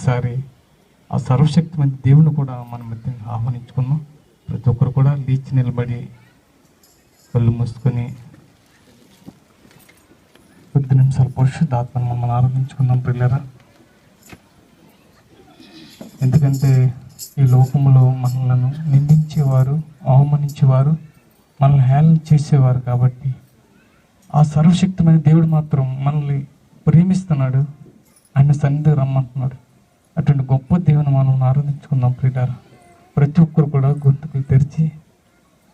ఒకసారి ఆ సర్వశక్తిమైన దేవుని కూడా మనం ఆహ్వానించుకున్నాం. ప్రతి ఒక్కరు కూడా లేచి నిలబడి కళ్ళు మూసుకొని కొద్ది నిమిషాలు పరిశుద్ధాత్మను మమ్మల్ని ఆరాధించుకుందాం పిల్లరా. ఎందుకంటే ఈ లోకంలో మనలను నిందించేవారు, అవమానించేవారు, మనల్ని హేళన చేసేవారు. కాబట్టి ఆ సర్వశక్తిమైన దేవుడు మాత్రం మనల్ని ప్రేమిస్తున్నాడు, ఆయన సన్నిధికి రమ్మంటున్నాడు. అటువంటి గొప్ప దేవుని మనం ఆరాధించుకుందాం ప్రియులారా. ప్రతి ఒక్కరు కూడా గొంతుకులు తెరిచి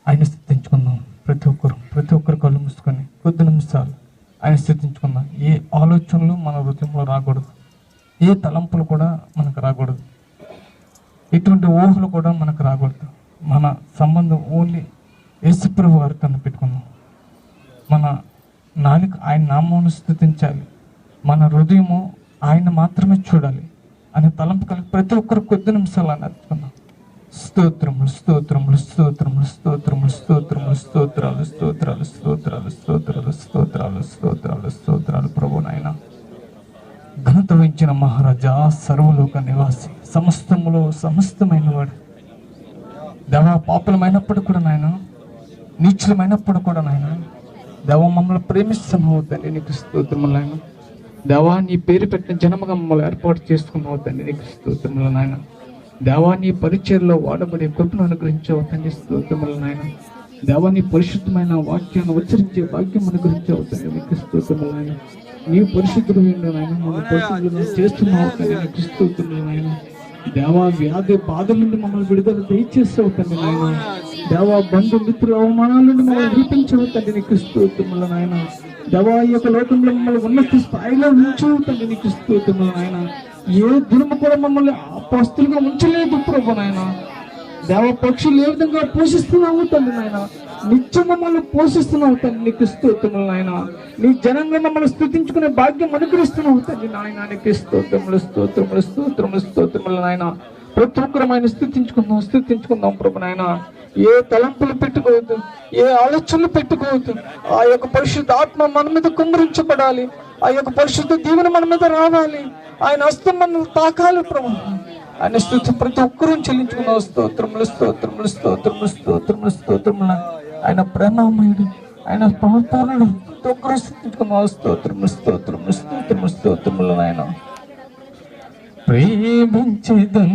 ఆయన స్తుతించుకుందాం. ప్రతి ఒక్కరు కళ్ళు మూసుకొని కొద్ది నిమిషాలు ఆయన స్తుతించుకుందాం. ఏ ఆలోచనలు మన హృదయంలో రాకూడదు, ఏ తలంపులు కూడా మనకు రాకూడదు, ఎటువంటి ఊహలు కూడా మనకు రాకూడదు. మన సంబంధం ఓన్లీ యేసుప్రభు వారితో పెట్టుకుందాం. మన నాలుక ఆయన నామమును స్తుతించాలి, మన హృదయము ఆయన మాత్రమే చూడాలి అనే తలంపు కలిగి ప్రతి ఒక్కరు కొద్ది నిమిషాలు అని అర్చుకుందాం. స్తోత్రములు స్తోత్రములు స్తోత్రములు స్తోత్రములు స్తోత్రములు స్తోత్రాలు స్తోత్రాలు స్తోత్రాలు స్తోత్రాలు స్తోత్రాలు స్తోత్రాలు స్తోత్రాలు ప్రభు నాయన. ఘనత వహించిన మహారాజా, సర్వలోక నివాసి, సమస్తములో సమస్తమైన వాడు, దేవా పాపులమైనప్పుడు కూడా నాయన, నీచులమైనప్పుడు కూడా నాయన, దేవా మమ్మల్ని ప్రేమిస్తున్నావు తండ్రి, నీకు స్తోత్రములు నాయన. దేవా నీ పేరు పెట్టిన జనముగా మమ్మల్ని ఏర్పాటు చేసుకున్నావు తండ్రి, నీకు స్తోత్రములు నాయన. దేవా నీ పరిచయలో వాడబడే కృపను అనుగ్రహించావు తండ్రి, స్తోత్రములు నాయన. దేవా నీ పరిశుద్ధమైన వాక్యాన్ని ఉచ్చరించే భాగ్యం అనుగ్రహించావు తండ్రి, నీకు స్తోత్రములు నాయన. నీ పరిశుద్ధుడు నాయన, మన పరిశుద్ధులను చేస్తున్నావు తండ్రి, నీకు స్తోత్రములు నాయన. దేవా వ్యాధి బాధల నుండి మమ్మల్ని విడుదల దయచేసావు తండ్రి నాయన. దేవా బంధు మిత్రుల అవమానాల నుండి మమ్మల్ని విడిపించవు తండ్రి, నీకు స్తోత్రములు నాయన. దేవా ఈ యొక్క లోకంలో మమ్మల్ని ఉన్నత స్థాయిలో ఉంచవు తండ్రి, నీకు స్తోత్రములు నాయన. ఏ దినము కూడా మమ్మల్ని అపస్తులుగా ఉంచలేదు ప్రభు నాయన. దేవ పక్షులు ఏ విధంగా పోషిస్తున్నావు తండ్రి నాయన, నిత్యం మమ్మల్ని పోషిస్తున్నావు తండ్రి, నీకు స్తోత్రములు నాయన. నీ జనంగా మమ్మల్ని స్తుతించుకునే భాగ్యం అనుగ్రహిస్తున్నావు తండ్రి నాయన, నీకు స్తోత్రములు స్తోత్రములు స్తోత్రములు స్తోత్రములు నాయన. ప్రతి ఒక్కరు ఆయన స్తుతించుకుందాం ప్రభు నాయన. ఏ తలంపులు పెట్టుకోవద్దు, ఏ ఆలోచనలు పెట్టుకోవద్దు. ఆ యొక్క పరిశుద్ధ ఆత్మ మన మీద కుమ్మరించబడాలి, ఆ యొక్క పరిశుద్ధ దీవెన మన మీద రావాలి, ఆయన హస్తం మనం తాకాలి ప్రభు. ఆయన స్తుతి ప్రతి ఒక్కరూ చెల్లించుకున్నావు. స్తోత్రములు స్తోత్రములు స్తోత్రములు స్తోత్రములు స్తోత్రములు. ఆయన ప్రేమమయుడు, ఆయన పవిత్రుడు, ప్రతి ఒక్కరూ స్తుతించుకున్నావు. స్తోత్రములు స్తోత్రములు స్తోత్రములు స్తోత్రములు నాయన. ప్రేమించదం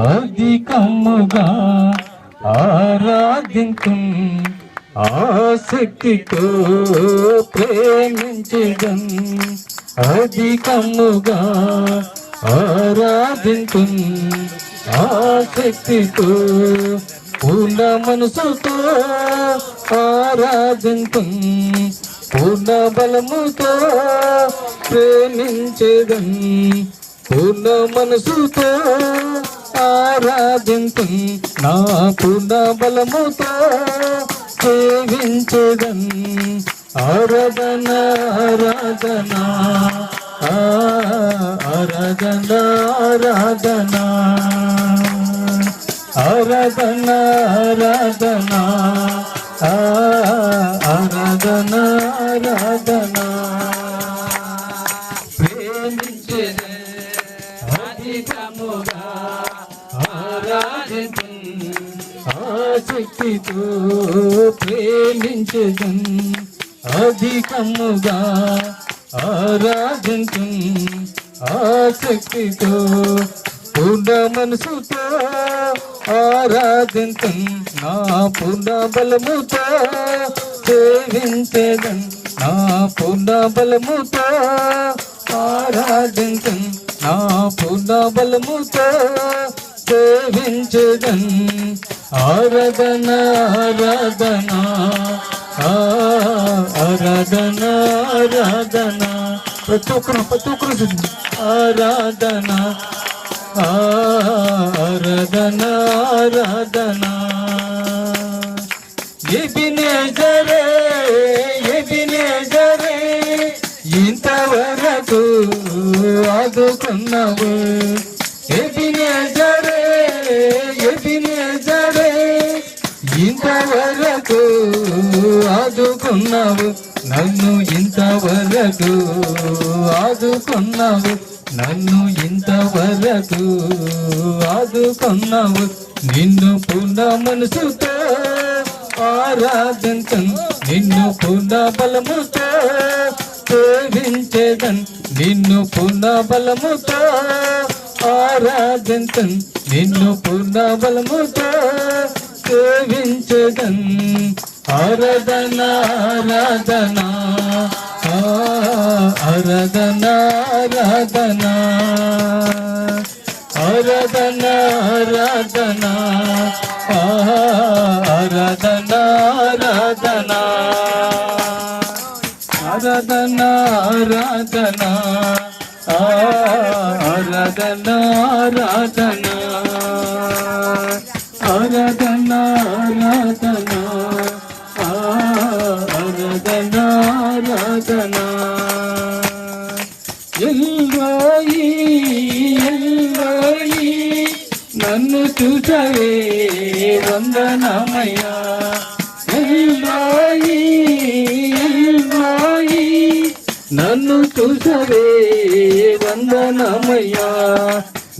అధికముగా ఆరాధింతుం ఆసక్తితో, ప్రేమించదం అధికముగా ఆరాధింతుం ఆసక్తితో, పూర్ణ మనసుతో ఆరాధింతుం పూర్ణ బలముతో, ప్రేమించదం పూర్ణ మనసుతో ఆరాధింతుం నా పూర్ణ బలముతో, సేవించదం ఆరాధన ఆరాధన ఆరాధన ఆరాధన ఆరాధన ఆరాధన ఆరాధన ఆరాధన. ప్రేమించదం అధికముగా ఆరాధింతుం ఆసక్తితో, ప్రేమించదం అధికముగా ఆరాధింతుం ఆసక్తితో, పూర్ణ మనసుతో ఆరాధింతుం నా పూర్ణ బలముతో, సేవించదం నా పూర్ణ బలముతో ఆరాధింతుం నా పూర్ణ బలముతో, సేవించదం ఆరాధన ఆరాధన ఆరాధన ఆరాధన. ప్రతి ఒక్కరు ఆరాధన ఆరాధన ఆరాధన. ఎబినేజరే ఎబినేజరే ఇంతవరకు ఆదుకున్నావు, ఎబినేజరే ఎబినేజరే ఇంతవరకు ఆదుకున్నావు నన్ను, ఇంతవరకు ఆదుకున్నావు నన్ను ఇంతవరకు ఆదుకున్నావు. నిన్ను పూర్ణ మనసుతో ఆరాధించను, నిన్ను పూర్ణ బలముతో సేవించేదన్, నిన్ను పూర్ణ బలముతో ఆరాధించను, నిన్ను పూర్ణ బలముతో సేవించేదన్. ఆరాధన ఆరాధన ఆరాధన ఆరాధన ఆరాధన ఆరాధన ఆరాధన ఆరాధన ఆరాధన ఆరాధన ఆరాధన ఆరాధన ఆరాధన ఆరాధన ఆరాధన ఆరాధన. ఎల్రోయి ఎల్రోయి నన్ను చూసవే వందనమయ్యా. ఎల్రోయి ఎల్రోయి నన్ను చూసవే వందనమయ్యా,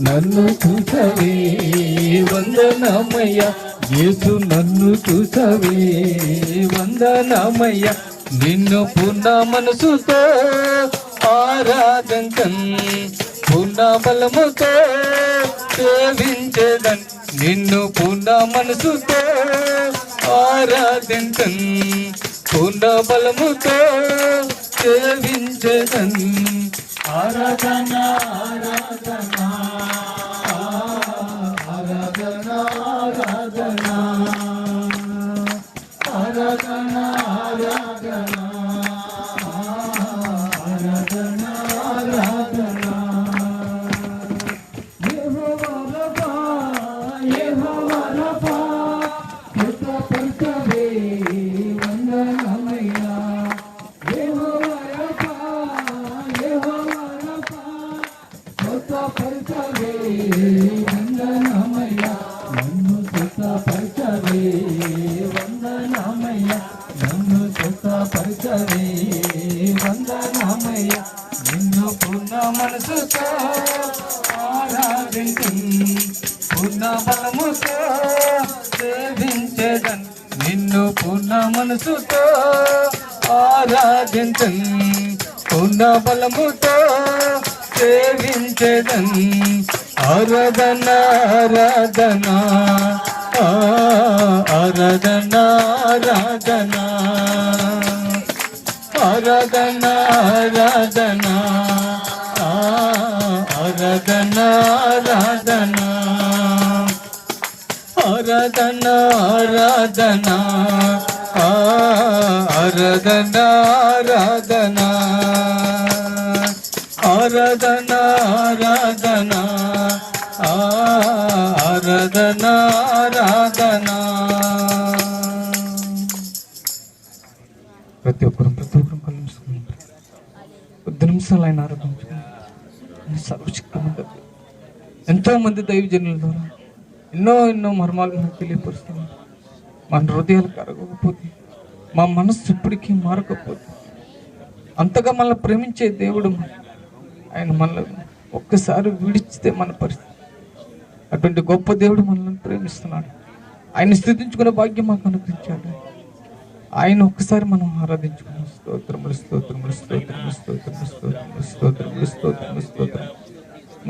నన్ను చూసవే వందనమయ్యా. యేసు నన్ను చూసవే వందనమయ్యా. నిన్ను పూర్ణ మనసుతో ఆరాధించన్, పూర్ణ బలముతో సేవించేదన్, నిన్ను పూర్ణ మనసుతో ఆరాధించన్, పూర్ణ బలముతో సేవించేదన్. ఆరాధన ఆరాధన ఆరాధన ఆరాధన ఆరాధన ఆరాధన ఆరాధన ఆరాధన. యెహోవా రఫా యెహోవా రఫా కృపపరచవే వందనమయ్యా. యెహోవా రఫా యెహోవా రఫా కృపపరచవే వందనమయ్యా. నన్ను కృపపరచవే వందనమయ్యా, నన్ను కృపపరచవే వందనమయ్యా. నిన్ను పూర్ణ మనసుతో ఆరాధించన్, పూర్ణ బలముతో సేవించేదన్, నిన్ను పూర్ణ మనసుతో ఆరాధించన్, పూర్ణ బలముతో సేవించేదన్. ఆరాధన ఆరాధన ఆరాధన ఆరాధన ఆరాధన ఆరాధన ఆరాధన ఆరాధన ఆరాధన ఆరాధన ఆరాధన ఆరాధన ఆరాధన ఆరాధన ఆరాధన ఆరాధన. ప్రతి ఒక్కరు కళ్ళు మూసుకుని 10 నిమిషాలు ఆయన ఆరాధించుకుని సర్వశక్తిమంతుడు. ఎంతో మంది దైవజనుల ద్వారా ఎన్నో మర్మాలు మనకు తెలియపరుస్తున్నారు. మన హృదయాలు కరగకపోతే, మా మనస్సు ఇప్పటికీ మారకపోతే, అంతగా మనల్ని ప్రేమించే దేవుడు ఆయన మనల్ని ఒక్కసారి విడిచితే మన పరిస్థితి. అటువంటి గొప్ప దేవుడు మనల్ని ప్రేమిస్తున్నాడు. ఆయన స్థుతించుకునే భాగ్యం మాకు అనుగ్రహించాడు. ఆయన ఒక్కసారి మనం ఆరాధించుకున్నాం. స్తోత్రములు స్తోత్రములు స్తోత్రములు స్తోత్రములు స్తోత్రములు స్తోత్రములు స్తోత్రములు స్తోత్రం.